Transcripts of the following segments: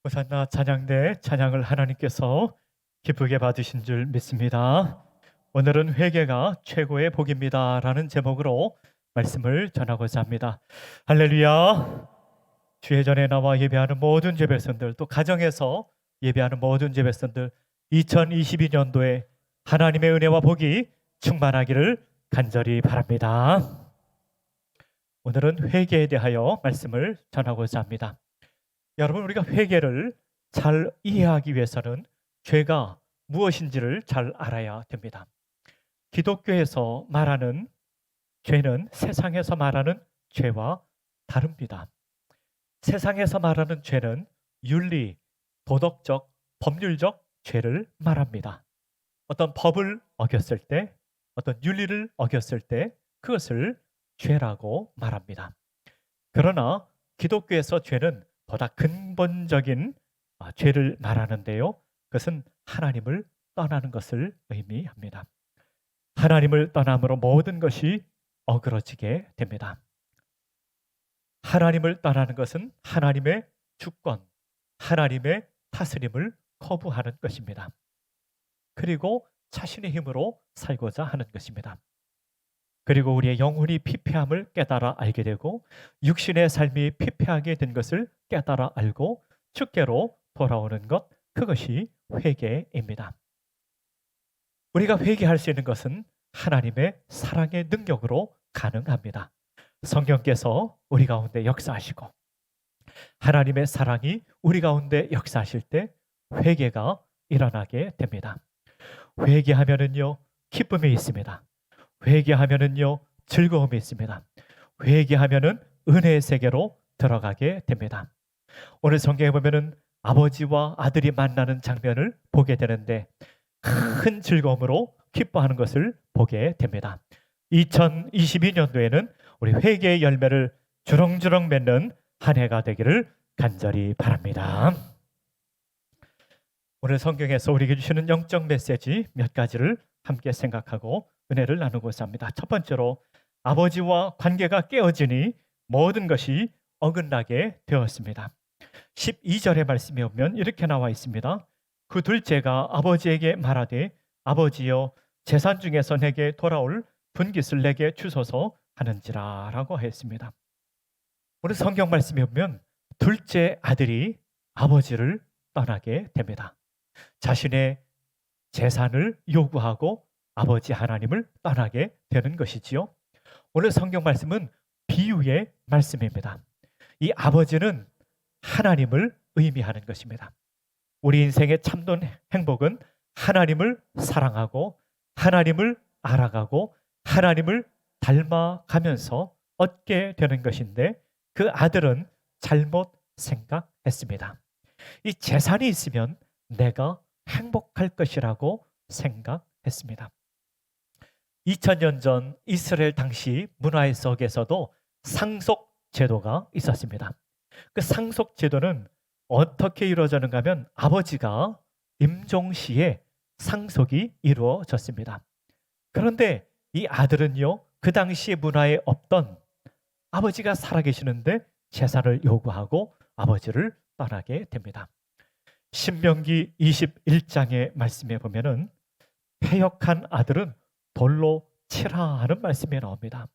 호산나 찬양대 찬양을 하나님께서 기쁘게 받으신 줄 믿습니다. 오늘은 회개가 최고의 복입니다 라는 제목으로 말씀을 전하고자 합니다. 할렐루야. 주의 전에 나와 예배하는 모든 예배선들, 또 가정에서 예배하는 모든 예배선들, 2022년도에 하나님의 은혜와 복이 충만하기를 간절히 바랍니다. 오늘은 회개에 대하여 말씀을 전하고자 합니다. 여러분, 우리가 회개를 잘 이해하기 위해서는 죄가 무엇인지를 잘 알아야 됩니다. 기독교에서 말하는 죄는 세상에서 말하는 죄와 다릅니다. 세상에서 말하는 죄는 윤리, 도덕적, 법률적 죄를 말합니다. 어떤 법을 어겼을 때, 어떤 윤리를 어겼을 때 그것을 죄라고 말합니다. 그러나 기독교에서 죄는 보다 근본적인 죄를 말하는데요. 그것은 하나님을 떠나는 것을 의미합니다. 하나님을 떠남으로 모든 것이 어그러지게 됩니다. 하나님을 떠나는 것은 하나님의 주권, 하나님의 다스림을 거부하는 것입니다. 그리고 자신의 힘으로 살고자 하는 것입니다. 그리고 우리의 영혼이 피폐함을 깨달아 알게 되고 육신의 삶이 피폐하게 된 것을 깨달아 알고 주께로 돌아오는 것, 그것이 회개입니다. 우리가 회개할 수 있는 것은 하나님의 사랑의 능력으로 가능합니다. 성령께서 우리 가운데 역사하시고 하나님의 사랑이 우리 가운데 역사하실 때 회개가 일어나게 됩니다. 회개하면은요, 기쁨이 있습니다. 회개하면은요, 즐거움이 있습니다. 회개하면은 은혜의 세계로 들어가게 됩니다. 오늘 성경에 보면은 아버지와 아들이 만나는 장면을 보게 되는데 큰 즐거움으로 기뻐하는 것을 보게 됩니다. 2022년도에는 우리 회개의 열매를 주렁주렁 맺는 한 해가 되기를 간절히 바랍니다. 오늘 성경에서 우리에게 주시는 영적 메시지 몇 가지를 함께 생각하고 은혜를 나누고자 합니다. 첫 번째로, 아버지와 관계가 깨어지니 모든 것이 어긋나게 되었습니다. 12절의 말씀에 보면 이렇게 나와 있습니다. 그 둘째가 아버지에게 말하되 아버지여, 재산 중에서 내게 돌아올 분깃을 내게 주소서 하는지라 라고 하였습니다. 오늘 성경 말씀에 보면 둘째 아들이 아버지를 떠나게 됩니다. 자신의 재산을 요구하고 아버지 하나님을 떠나게 되는 것이지요. 오늘 성경 말씀은 비유의 말씀입니다. 이 아버지는 하나님을 의미하는 것입니다. 우리 인생의 참된 행복은 하나님을 사랑하고 하나님을 알아가고 하나님을 닮아가면서 얻게 되는 것인데, 그 아들은 잘못 생각했습니다. 이 재산이 있으면 내가 행복할 것이라고 생각했습니다. 2000년 전 이스라엘 당시 문화 속에서도 상속 제도가 있었습니다. 그 상속 제도는 어떻게 이루어졌는가 하면 아버지가 임종시에 상속이 이루어졌습니다. 그런데 이 아들은요, 그 당시 문화에 없던, 아버지가 살아계시는데 재산을 요구하고 아버지를 떠나게 됩니다. 신명기 21장의 말씀에 보면은 패역한 아들은 돌로 치라 하는 말씀이 나옵니다.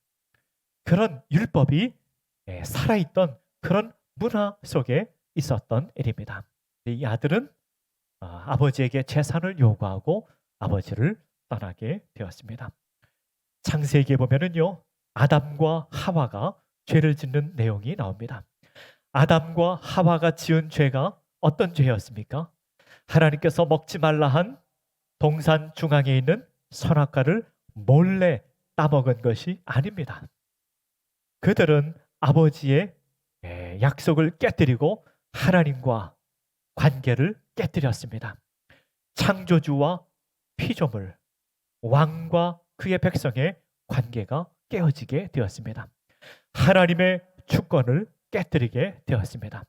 그런 율법이 살아있던 그런 문화 속에 있었던 일입니다. 이 아들은 아버지에게 재산을 요구하고 아버지를 떠나게 되었습니다. 창세기에 보면은요, 아담과 하와가 죄를 짓는 내용이 나옵니다. 아담과 하와가 지은 죄가 어떤 죄였습니까? 하나님께서 먹지 말라 한 동산 중앙에 있는 선악과를 몰래 따먹은 것이 아닙니다. 그들은 아버지의 약속을 깨뜨리고 하나님과 관계를 깨뜨렸습니다. 창조주와 피조물, 왕과 그의 백성의 관계가 깨어지게 되었습니다. 하나님의 주권을 깨뜨리게 되었습니다.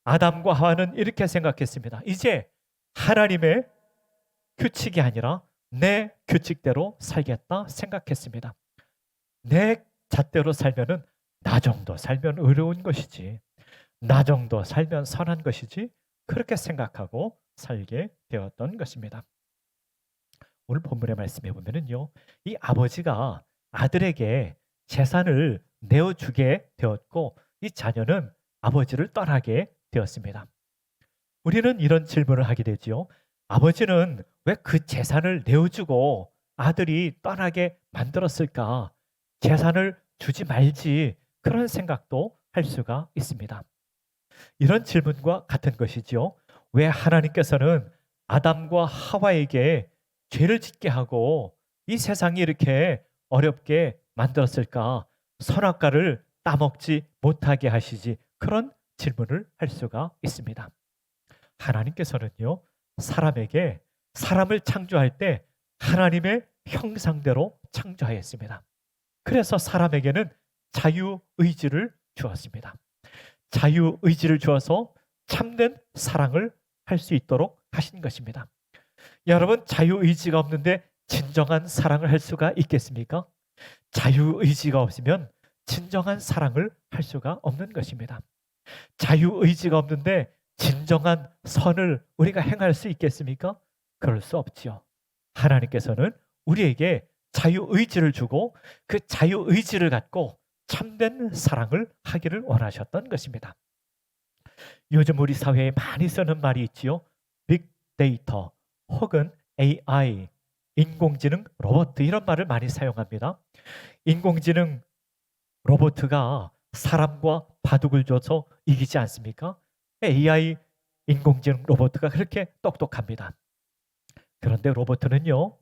아담과 하와는 이렇게 생각했습니다. 이제 하나님의 규칙이 아니라 내 규칙대로 살겠다 생각했습니다. 내 잣대로 살면은 나 정도 살면 의로운 것이지, 나 정도 살면 선한 것이지, 그렇게 생각하고 살게 되었던 것입니다. 오늘 본문의 말씀해 보면은요, 이 아버지가 아들에게 재산을 내어주게 되었고, 이 자녀는 아버지를 떠나게 되었습니다. 우리는 이런 질문을 하게 되지요. 아버지는 왜 그 재산을 내어주고 아들이 떠나게 만들었을까? 재산을 주지 말지, 그런 생각도 할 수가 있습니다. 이런 질문과 같은 것이지요. 왜 하나님께서는 아담과 하와에게 죄를 짓게 하고 이 세상이 이렇게 어렵게 만들었을까? 선악과를 따먹지 못하게 하시지. 그런 질문을 할 수가 있습니다. 하나님께서는요, 사람에게 사람을 창조할 때 하나님의 형상대로 창조하였습니다. 그래서 사람에게는 자유의지를 주었습니다. 자유의지를 주어서 참된 사랑을 할 수 있도록 하신 것입니다. 여러분, 자유의지가 없는데 진정한 사랑을 할 수가 있겠습니까? 자유의지가 없으면 진정한 사랑을 할 수가 없는 것입니다. 자유의지가 없는데 진정한 선을 우리가 행할 수 있겠습니까? 그럴 수 없지요. 하나님께서는 우리에게 자유의지를 주고 그 자유의지를 갖고 참된 사랑을 하기를 원하셨던 것입니다. 요즘 우리 사회에 많이 쓰는 말이 있지요. 빅데이터 혹은 AI, 인공지능 로봇, 이런 말을 많이 사용합니다. 인공지능 로봇가 사람과 바둑을 져서 이기지 않습니까? AI, 인공지능 로봇가 그렇게 똑똑합니다. 그런데 로봇은요,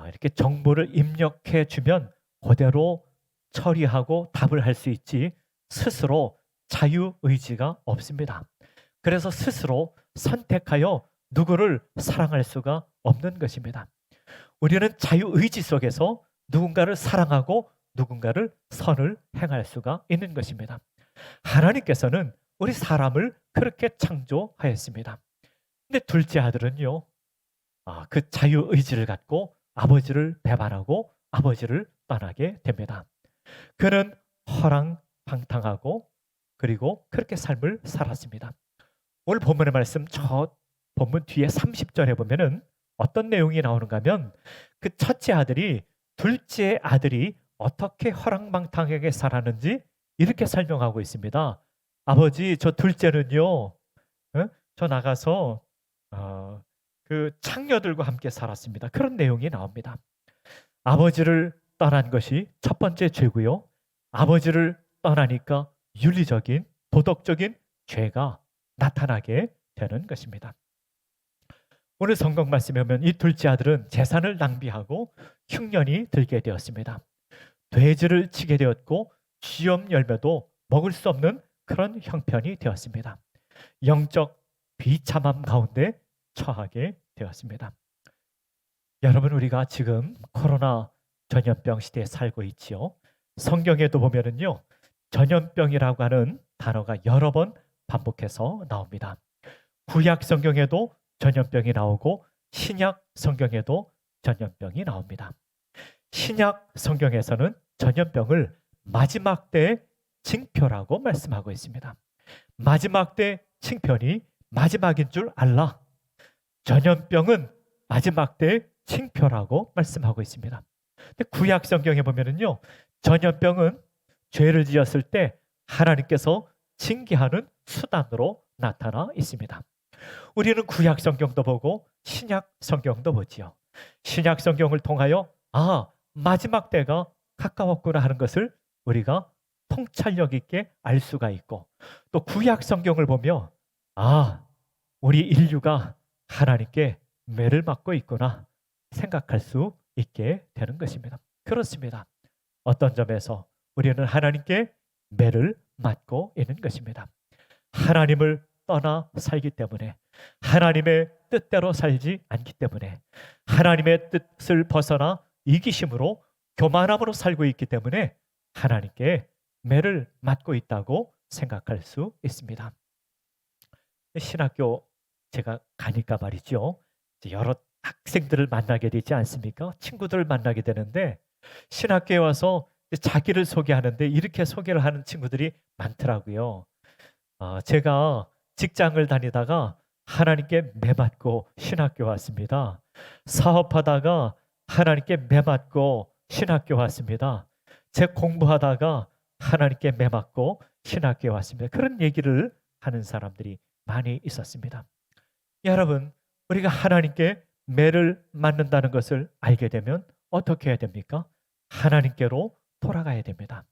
이렇게 정보를 입력해 주면 그대로 처리하고 답을 할 수 있지 스스로 자유의지가 없습니다. 그래서 스스로 선택하여 누구를 사랑할 수가 없는 것입니다. 우리는 자유의지 속에서 누군가를 사랑하고 누군가를 선을 행할 수가 있는 것입니다. 하나님께서는 우리 사람을 그렇게 창조하였습니다. 근데 둘째 아들은요, 그 자유의지를 갖고 아버지를 배반하고 아버지를 떠나게 됩니다. 그는 허랑방탕하고 그리고 그렇게 삶을 살았습니다. 오늘 본문의 말씀, 저 본문 뒤에 30절에 보면은 어떤 내용이 나오는가 하면 그 첫째 아들이 둘째 아들이 어떻게 허랑방탕하게 살았는지 이렇게 설명하고 있습니다. 아버지, 저 둘째는요, 저 나가서 그 창녀들과 함께 살았습니다. 그런 내용이 나옵니다. 아버지를 떠난 것이 첫 번째 죄고요. 아버지를 떠나니까 윤리적인, 도덕적인 죄가 나타나게 되는 것입니다. 오늘 성경 말씀에 보면 이 둘째 아들은 재산을 낭비하고 흉년이 들게 되었습니다. 돼지를 치게 되었고 시험 열매도 먹을 수 없는 그런 형편이 되었습니다. 영적 비참함 가운데 처하게 되었습니다. 여러분, 우리가 지금 코로나 전염병 시대에 살고 있지요. 성경에도 보면은요, 전염병이라고 하는 단어가 여러 번 반복해서 나옵니다. 구약 성경에도 전염병이 나오고 신약 성경에도 전염병이 나옵니다. 신약 성경에서는 전염병을 마지막 때의 징표라고 말씀하고 있습니다. 마지막 때 징표니 마지막인 줄 알라. 전염병은 마지막 때의 징표라고 말씀하고 있습니다. 근데 구약 성경에 보면은요, 전염병은 죄를 지었을 때 하나님께서 징계하는 수단으로 나타나 있습니다. 우리는 구약 성경도 보고 신약 성경도 보지요. 신약 성경을 통하여 마지막 때가 가까웠구나 하는 것을 우리가 통찰력 있게 알 수가 있고, 또 구약 성경을 보며 우리 인류가 하나님께 매를 맞고 있구나 생각할 수 있게 되는 것입니다. 그렇습니다. 어떤 점에서 우리는 하나님께 매를 맞고 있는 것입니다. 하나님을 떠나 살기 때문에, 하나님의 뜻대로 살지 않기 때문에, 하나님의 뜻을 벗어나 이기심으로 교만함으로 살고 있기 때문에 하나님께 매를 맞고 있다고 생각할 수 있습니다. 신학교 제가 가니까 말이죠, 여러 학생들을 만나게 되지 않습니까? 친구들을 만나게 되는데 신학교에 와서 자기를 소개하는데 이렇게 소개를 하는 친구들이 많더라고요. 제가 직장을 다니다가 하나님께 매맞고 신학교 왔습니다. 사업하다가 하나님께 매맞고 신학교 왔습니다. 제 공부하다가 하나님께 매맞고 신학교에 왔습니다. 그런 얘기를 하는 사람들이 많이 있었습니다. 여러분, 우리가 하나님께 매를 맞는다는 것을 알게 되면 어떻게 해야 됩니까? 하나님께로 돌아가야 됩니다.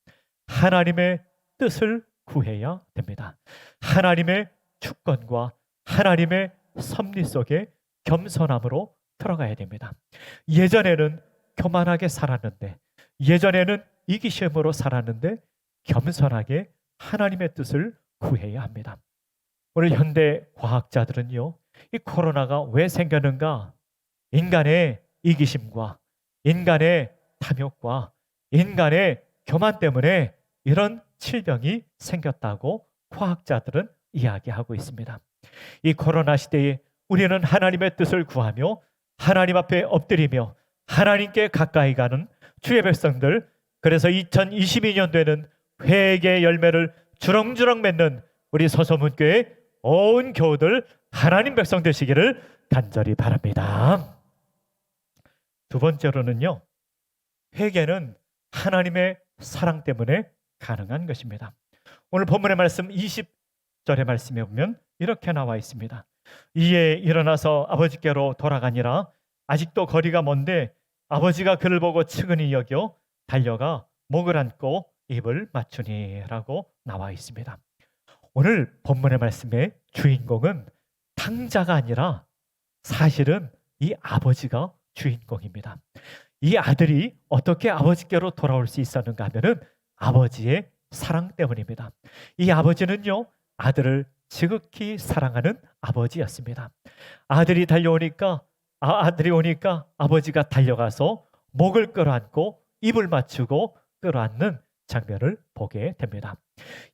하나님의 뜻을 구해야 됩니다. 하나님의 주권과 하나님의 섭리 속에 겸손함으로 들어가야 됩니다. 예전에는 교만하게 살았는데, 예전에는 이기심으로 살았는데 겸손하게 하나님의 뜻을 구해야 합니다. 오늘 현대 과학자들은요, 이 코로나가 왜 생겼는가? 인간의 이기심과 인간의 탐욕과 인간의 교만 때문에 이런 질병이 생겼다고 과학자들은 이야기하고 있습니다. 이 코로나 시대에 우리는 하나님의 뜻을 구하며 하나님 앞에 엎드리며 하나님께 가까이 가는 주의 백성들, 그래서 2022년도에는 회개의 열매를 주렁주렁 맺는 우리 서소문교회 온 교우들 하나님 백성 되시기를 간절히 바랍니다. 두 번째로는요, 회개는 하나님의 사랑 때문에 가능한 것입니다. 오늘 본문의 말씀 20절의 말씀에 보면 이렇게 나와 있습니다. 이에 일어나서 아버지께로 돌아가니라. 아직도 거리가 먼데 아버지가 그를 보고 측은히 여겨 달려가 목을 안고 입을 맞추니 라고 나와 있습니다. 오늘 본문의 말씀의 주인공은 탕자가 아니라 사실은 이 아버지가 주인공입니다. 이 아들이 어떻게 아버지께로 돌아올 수 있었는가 하면은 아버지의 사랑 때문입니다. 이 아버지는요, 아들을 지극히 사랑하는 아버지였습니다. 아들이 오니까 아버지가 달려가서 목을 끌어안고 입을 맞추고 끌어안는 장면을 보게 됩니다.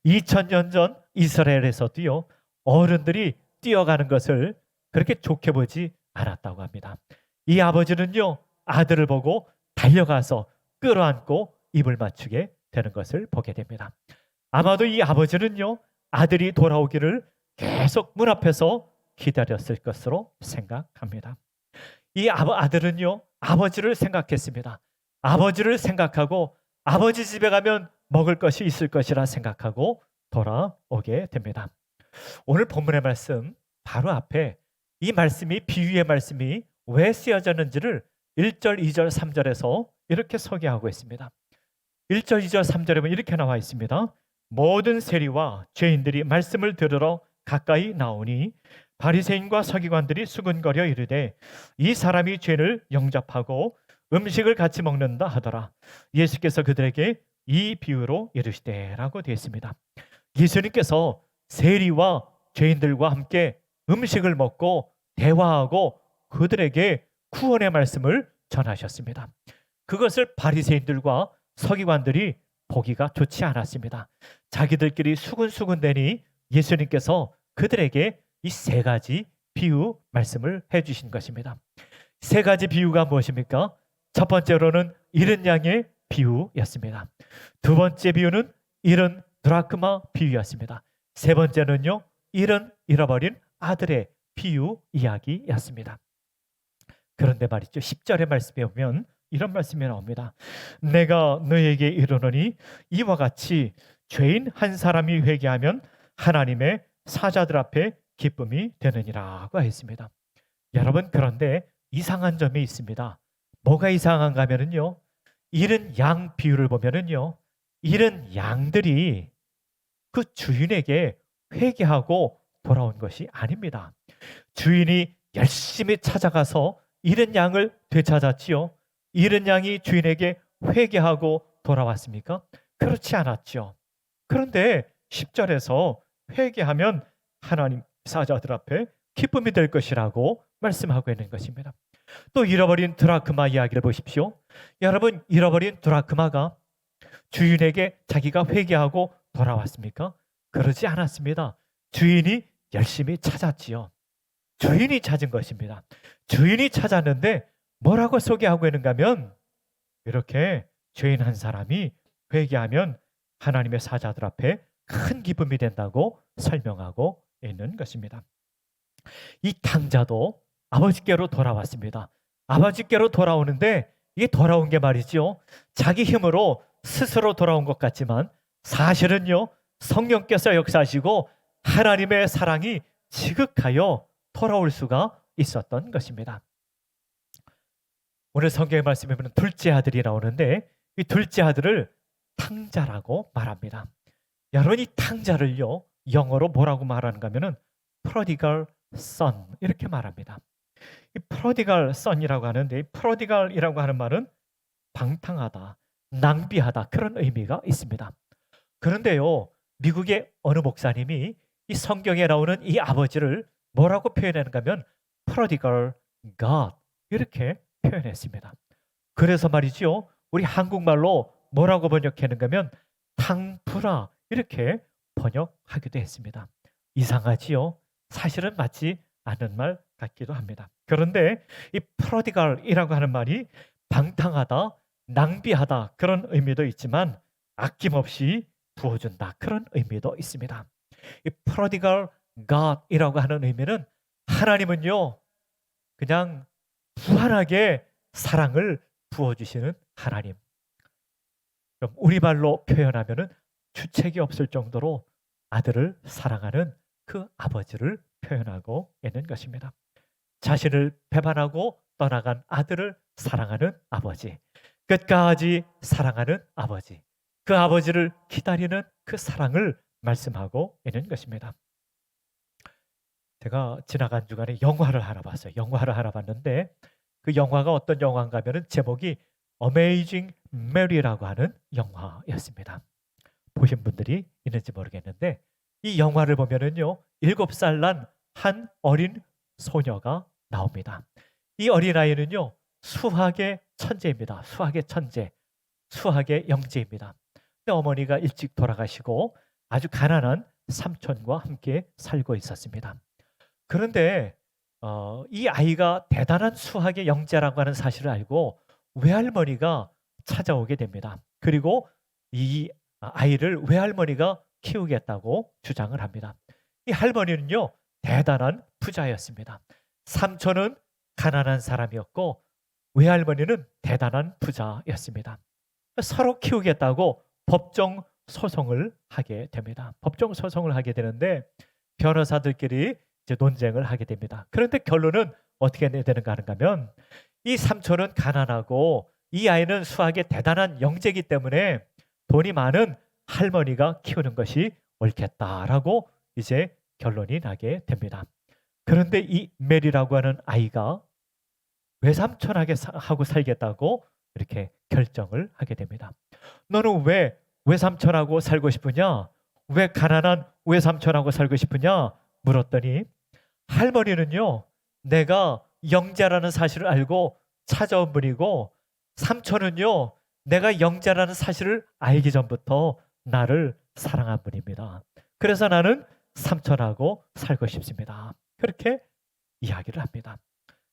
2000년 전 이스라엘에서도요, 어른들이 뛰어가는 것을 그렇게 좋게 보지 않았다고 합니다. 이 아버지는요, 아들을 보고 달려가서 끌어안고 입을 맞추게 되는 것을 보게 됩니다. 아마도 이 아버지는요, 아들이 돌아오기를 계속 문 앞에서 기다렸을 것으로 생각합니다. 이 아들은요, 아버지를 생각했습니다. 아버지를 생각하고 아버지 집에 가면 먹을 것이 있을 것이라 생각하고 돌아오게 됩니다. 오늘 본문의 말씀 바로 앞에 이 말씀이, 비유의 말씀이 왜 쓰여졌는지를 1절, 2절, 3절에서 이렇게 소개하고 있습니다. 1절, 2절, 3절에 보면 이렇게 나와 있습니다. 모든 세리와 죄인들이 말씀을 들으러 가까이 나오니 바리새인과 서기관들이 수군거려 이르되 이 사람이 죄를 영접하고 음식을 같이 먹는다 하더라. 예수께서 그들에게 이 비유로 이르시되라고 되어 있습니다. 예수님께서 세리와 죄인들과 함께 음식을 먹고 대화하고 그들에게 구원의 말씀을 전하셨습니다. 그것을 바리새인들과 서기관들이 보기가 좋지 않았습니다. 자기들끼리 수군수군대니 예수님께서 그들에게 이 세 가지 비유 말씀을 해주신 것입니다. 세 가지 비유가 무엇입니까? 첫 번째로는 잃은 양의 비유였습니다. 두 번째 비유는 잃은 드라크마 비유였습니다. 세 번째는요, 잃어버린 아들의 비유 이야기였습니다. 그런데 말이죠, 10절의 말씀에 보면 이런 말씀이 나옵니다. 내가 너에게 이르노니 이와 같이 죄인 한 사람이 회개하면 하나님의 사자들 앞에 기쁨이 되느니라고 했습니다. 여러분, 그런데 이상한 점이 있습니다. 뭐가 이상한가 하면은요, 잃은 양 비유를 보면은요, 잃은 양들이 그 주인에게 회개하고 돌아온 것이 아닙니다. 주인이 열심히 찾아가서 잃은 양을 되찾았지요. 잃은 양이 주인에게 회개하고 돌아왔습니까? 그렇지 않았죠. 그런데 10절에서 회개하면 하나님 사자들 앞에 기쁨이 될 것이라고 말씀하고 있는 것입니다. 또 잃어버린 드라크마 이야기를 보십시오. 여러분, 잃어버린 드라크마가 주인에게 자기가 회개하고 돌아왔습니까? 그러지 않았습니다. 주인이 열심히 찾았지요. 주인이 찾은 것입니다. 주인이 찾았는데 뭐라고 소개하고 있는가 하면 이렇게 죄인 한 사람이 회개하면 하나님의 사자들 앞에 큰 기쁨이 된다고 설명하고 있는 것입니다. 이 탕자도 아버지께로 돌아왔습니다. 아버지께로 돌아오는데 이게 돌아온 게 말이죠. 자기 힘으로 스스로 돌아온 것 같지만 사실은요. 성령께서 역사하시고 하나님의 사랑이 지극하여 돌아올 수가 있었던 것입니다. 오늘 성경의 말씀에 보면 둘째 아들이 나오는데 이 둘째 아들을 탕자라고 말합니다. 여러분 이 탕자를요. 영어로 뭐라고 말하는가 하면은 prodigal son 이렇게 말합니다. 이 prodigal son이라고 하는데 prodigal이라고 하는 말은 방탕하다, 낭비하다 그런 의미가 있습니다. 그런데요. 미국의 어느 목사님이 이 성경에 나오는 이 아버지를 뭐라고 표현하는가 하면 prodigal God 이렇게 표현했습니다. 그래서 말이죠. 우리 한국말로 뭐라고 번역하는가 하면 탕부라 이렇게 번역하기도 했습니다. 이상하지요? 사실은 맞지 않는 말 같기도 합니다. 그런데 이 prodigal이라고 하는 말이 방탕하다, 낭비하다 그런 의미도 있지만 아낌없이 부어준다 그런 의미도 있습니다. 이 prodigal God이라고 하는 의미는 하나님은요 그냥 무한하게 사랑을 부어주시는 하나님. 그럼 우리 말로 표현하면은 주책이 없을 정도로 아들을 사랑하는 그 아버지를 표현하고 있는 것입니다. 자신을 배반하고 떠나간 아들을 사랑하는 아버지, 끝까지 사랑하는 아버지, 그 아버지를 기다리는 그 사랑을 말씀하고 있는 것입니다. 제가 지나간 주간에 영화를 하나 봤어요. 영화를 하나 봤는데 그 영화가 어떤 영화인가 하면은 제목이 Amazing Mary라고 하는 영화였습니다. 보신 분들이 있는지 모르겠는데 이 영화를 보면은요 7살 난 한 어린 소녀가 나옵니다. 이 어린아이는요 수학의 천재입니다. 수학의 천재, 수학의 영재입니다. 근데 어머니가 일찍 돌아가시고 아주 가난한 삼촌과 함께 살고 있었습니다. 그런데 이 아이가 대단한 수학의 영재라고 하는 사실을 알고 외할머니가 찾아오게 됩니다. 그리고 이 아이를 외할머니가 키우겠다고 주장을 합니다. 이 할머니는요 대단한 부자였습니다. 삼촌은 가난한 사람이었고 외할머니는 대단한 부자였습니다. 서로 키우겠다고 법정 소송을 하게 됩니다. 법정 소송을 하게 되는데 변호사들끼리 이제 논쟁을 하게 됩니다. 그런데 결론은 어떻게 되는가 하면 이 삼촌은 가난하고 이 아이는 수학에 대단한 영재이기 때문에 돈이 많은 할머니가 키우는 것이 옳겠다라고 이제 결론이 나게 됩니다. 그런데 이 메리라고 하는 아이가 외삼촌하고 살겠다고 이렇게 결정을 하게 됩니다. 너는 왜 외삼촌하고 살고 싶으냐? 왜 가난한 외삼촌하고 살고 싶으냐? 물었더니 할머니는요 내가 영자라는 사실을 알고 찾아온 분이고 삼촌은요 내가 영자라는 사실을 알기 전부터 나를 사랑한 분입니다. 그래서 나는 삼촌하고 살고 싶습니다. 그렇게 이야기를 합니다.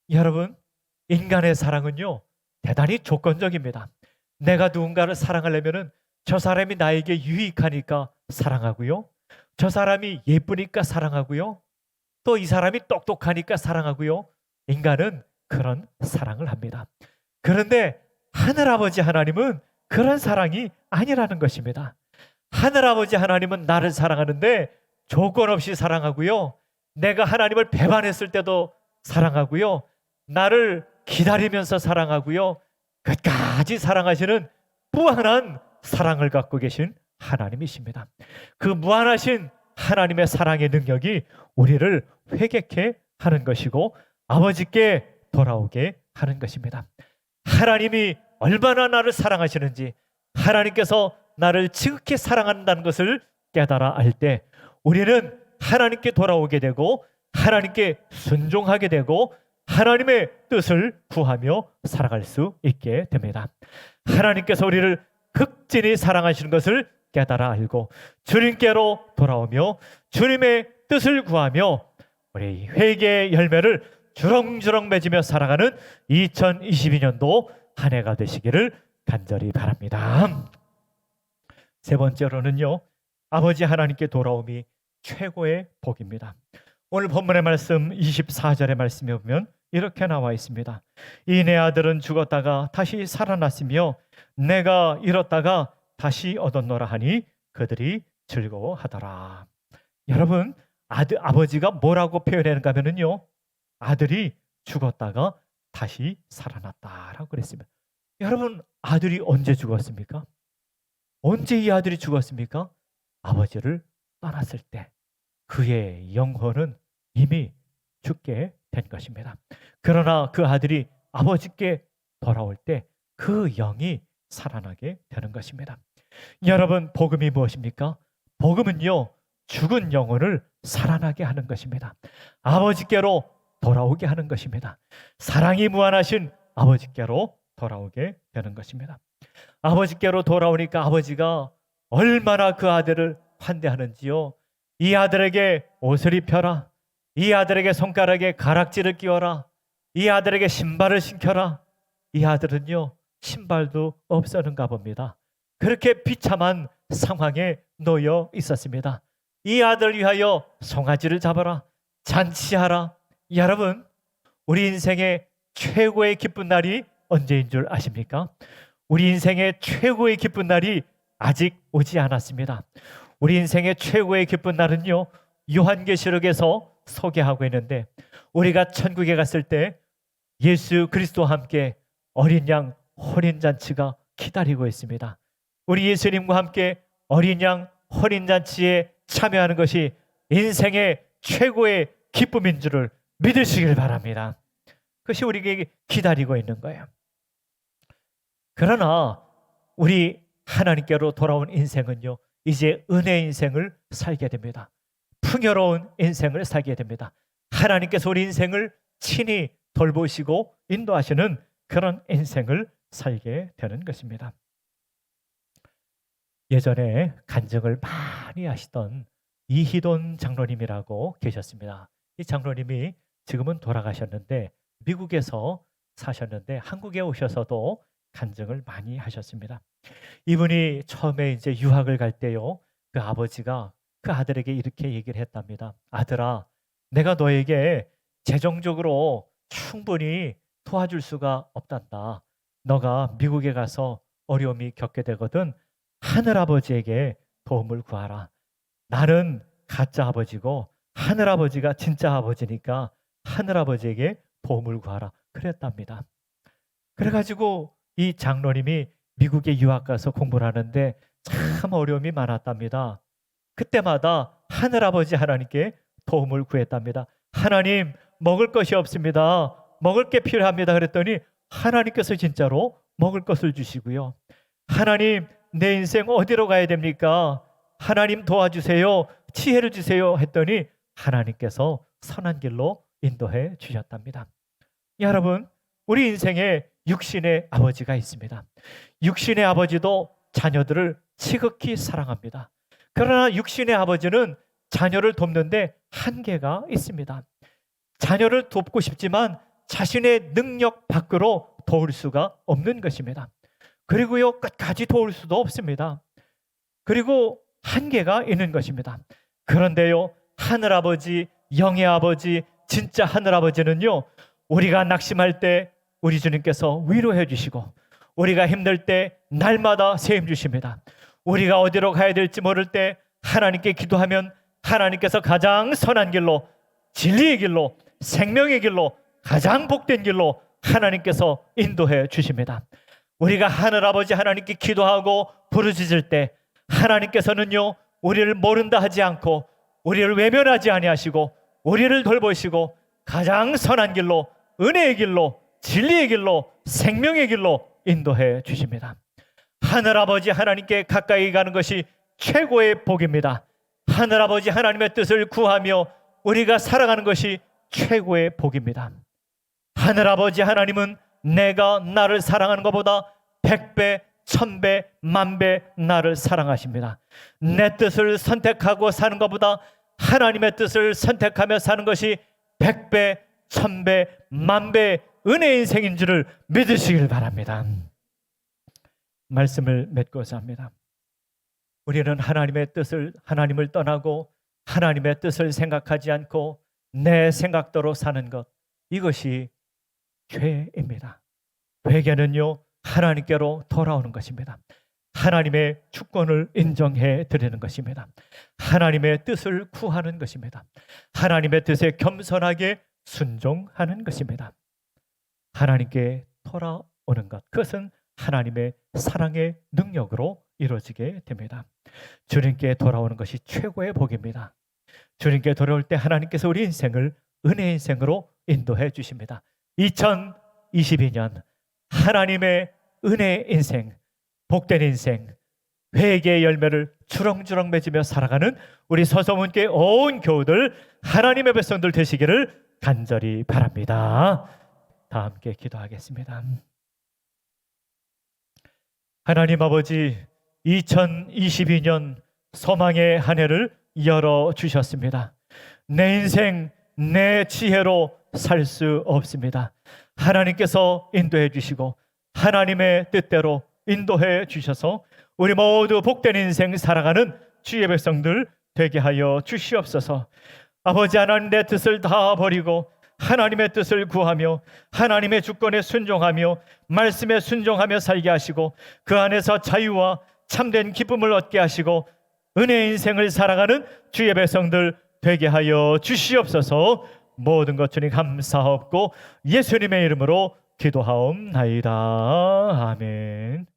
여러분 인간의 사랑은요 대단히 조건적입니다. 내가 누군가를 사랑하려면은 저 사람이 나에게 유익하니까 사랑하고요. 저 사람이 예쁘니까 사랑하고요. 또 이 사람이 똑똑하니까 사랑하고요. 인간은 그런 사랑을 합니다. 그런데 하늘아버지 하나님은 그런 사랑이 아니라는 것입니다. 하늘아버지 하나님은 나를 사랑하는데 조건 없이 사랑하고요. 내가 하나님을 배반했을 때도 사랑하고요. 나를 기다리면서 사랑하고요. 끝까지 사랑하시는 무한한 사랑을 갖고 계신 하나님이십니다. 그 무한하신 하나님의 사랑의 능력이 우리를 회개케 하는 것이고 아버지께 돌아오게 하는 것입니다. 하나님이 얼마나 나를 사랑하시는지 하나님께서 나를 지극히 사랑한다는 것을 깨달아 알 때 우리는 하나님께 돌아오게 되고 하나님께 순종하게 되고 하나님의 뜻을 구하며 살아갈 수 있게 됩니다. 하나님께서 우리를 극진히 사랑하시는 것을 깨달아 알고 주님께로 돌아오며 주님의 뜻을 구하며 우리 회개의 열매를 주렁주렁 맺으며 살아가는 2022년도 한 해가 되시기를 간절히 바랍니다. 세 번째로는요, 아버지 하나님께 돌아옴이 최고의 복입니다. 오늘 본문의 말씀 24절의 말씀에 보면 이렇게 나와 있습니다. 이 내 아들은 죽었다가 다시 살아났으며 내가 잃었다가 다시 얻었노라 하니 그들이 즐거워하더라. 여러분, 아버지가 뭐라고 표현하는가 하면요, 아들이 죽었다가 다시 살아났다라고 그랬습니다. 여러분, 아들이 언제 죽었습니까? 언제 이 아들이 죽었습니까? 아버지를 떠났을 때 그의 영혼은 이미 죽게 된 것입니다. 그러나 그 아들이 아버지께 돌아올 때 그 영이 살아나게 되는 것입니다. 여러분, 복음이 무엇입니까? 복음은요, 죽은 영혼을 살아나게 하는 것입니다. 아버지께로 돌아오게 하는 것입니다. 사랑이 무한하신 아버지께로 돌아오게 되는 것입니다. 아버지께로 돌아오니까 아버지가 얼마나 그 아들을 환대하는지요. 이 아들에게 옷을 입혀라. 이 아들에게 손가락에 가락지를 끼워라. 이 아들에게 신발을 신겨라. 이 아들은요, 신발도 없었는가 봅니다. 그렇게 비참한 상황에 놓여 있었습니다. 이 아들을 위하여 송아지를 잡아라. 잔치하라. 여러분, 우리 인생의 최고의 기쁜 날이 언제인 줄 아십니까? 우리 인생의 최고의 기쁜 날이 아직 오지 않았습니다. 우리 인생의 최고의 기쁜 날은요, 요한계시록에서 소개하고 있는데, 우리가 천국에 갔을 때 예수 그리스도와 함께 어린 양 혼인잔치가 기다리고 있습니다. 우리 예수님과 함께 어린 양 혼인잔치에 참여하는 것이 인생의 최고의 기쁨인 줄을 믿으시길 바랍니다. 그것이 우리에게 기다리고 있는 거예요. 그러나 우리 하나님께로 돌아온 인생은요, 이제 은혜의 인생을 살게 됩니다. 풍요로운 인생을 살게 됩니다. 하나님께서 우리 인생을 친히 돌보시고 인도하시는 그런 인생을 살게 되는 것입니다. 예전에 간증을 많이 하시던 이희돈 장로님이라고 계셨습니다. 이 장로님이 지금은 돌아가셨는데 미국에서 사셨는데 한국에 오셔서도 간증을 많이 하셨습니다. 이분이 처음에 이제 유학을 갈 때요, 그 아버지가 그 아들에게 이렇게 얘기를 했답니다. 아들아, 내가 너에게 재정적으로 충분히 도와줄 수가 없단다. 너가 미국에 가서 어려움이 겪게 되거든 하늘아버지에게 도움을 구하라. 나는 가짜 아버지고 하늘아버지가 진짜 아버지니까 하늘아버지에게 도움을 구하라. 그랬답니다. 그래가지고 이 장로님이 미국에 유학 가서 공부를 하는데 참 어려움이 많았답니다. 그때마다 하늘아버지 하나님께 도움을 구했답니다. 하나님, 먹을 것이 없습니다. 먹을 게 필요합니다. 그랬더니 하나님께서 진짜로 먹을 것을 주시고요. 하나님, 내 인생 어디로 가야 됩니까? 하나님 도와주세요. 지혜를 주세요. 했더니 하나님께서 선한 길로 인도해 주셨답니다. 여러분, 우리 인생에 육신의 아버지가 있습니다. 육신의 아버지도 자녀들을 지극히 사랑합니다. 그러나 육신의 아버지는 자녀를 돕는데 한계가 있습니다. 자녀를 돕고 싶지만 자신의 능력 밖으로 도울 수가 없는 것입니다. 그리고요, 끝까지 도울 수도 없습니다. 그리고 한계가 있는 것입니다. 그런데요, 하늘아버지, 영의 아버지, 진짜 하늘아버지는요, 우리가 낙심할 때 우리 주님께서 위로해 주시고, 우리가 힘들 때 날마다 세임 주십니다. 우리가 어디로 가야 될지 모를 때 하나님께 기도하면 하나님께서 가장 선한 길로, 진리의 길로, 생명의 길로, 가장 복된 길로 하나님께서 인도해 주십니다. 우리가 하늘아버지 하나님께 기도하고 부르짖을 때 하나님께서는요, 우리를 모른다 하지 않고 우리를 외면하지 아니하시고 우리를 돌보시고 가장 선한 길로, 은혜의 길로, 진리의 길로, 생명의 길로 인도해 주십니다. 하늘아버지 하나님께 가까이 가는 것이 최고의 복입니다. 하늘아버지 하나님의 뜻을 구하며 우리가 살아가는 것이 최고의 복입니다. 하늘아버지 하나님은 내가 나를 사랑하는 것보다 100배, 1000배, 10,000배 나를 사랑하십니다. 내 뜻을 선택하고 사는 것보다 하나님의 뜻을 선택하며 사는 것이 100배, 1000배, 10,000배 은혜의 인생인 줄을 믿으시길 바랍니다. 말씀을 맺고자 합니다. 우리는 하나님의 뜻을, 하나님을 떠나고 하나님의 뜻을 생각하지 않고 내 생각대로 사는 것, 이것이 죄입니다. 회개는요, 하나님께로 돌아오는 것입니다. 하나님의 주권을 인정해 드리는 것입니다. 하나님의 뜻을 구하는 것입니다. 하나님의 뜻에 겸손하게 순종하는 것입니다. 하나님께 돌아오는 것, 그것은 하나님의 사랑의 능력으로 이루어지게 됩니다. 주님께 돌아오는 것이 최고의 복입니다. 주님께 돌아올 때 하나님께서 우리 인생을 은혜의 인생으로 인도해 주십니다. 2022년 하나님의 은혜의 인생, 복된 인생, 회개의 열매를 주렁주렁 맺으며 살아가는 우리 서서문교회 온 교우들, 하나님의 백성들 되시기를 간절히 바랍니다. 다 함께 기도하겠습니다. 하나님 아버지, 2022년 소망의 한 해를 열어주셨습니다. 내 인생, 내 지혜로 살 수 없습니다. 하나님께서 인도해 주시고 하나님의 뜻대로 인도해 주셔서 우리 모두 복된 인생 살아가는 주의 백성들 되게 하여 주시옵소서. 아버지 하나님, 내 뜻을 다 버리고 하나님의 뜻을 구하며 하나님의 주권에 순종하며 말씀에 순종하며 살게 하시고 그 안에서 자유와 참된 기쁨을 얻게 하시고 은혜의 인생을 살아가는 주의 백성들 되게 하여 주시옵소서. 모든 것 주님 감사하옵고 예수님의 이름으로 기도하옵나이다. 아멘.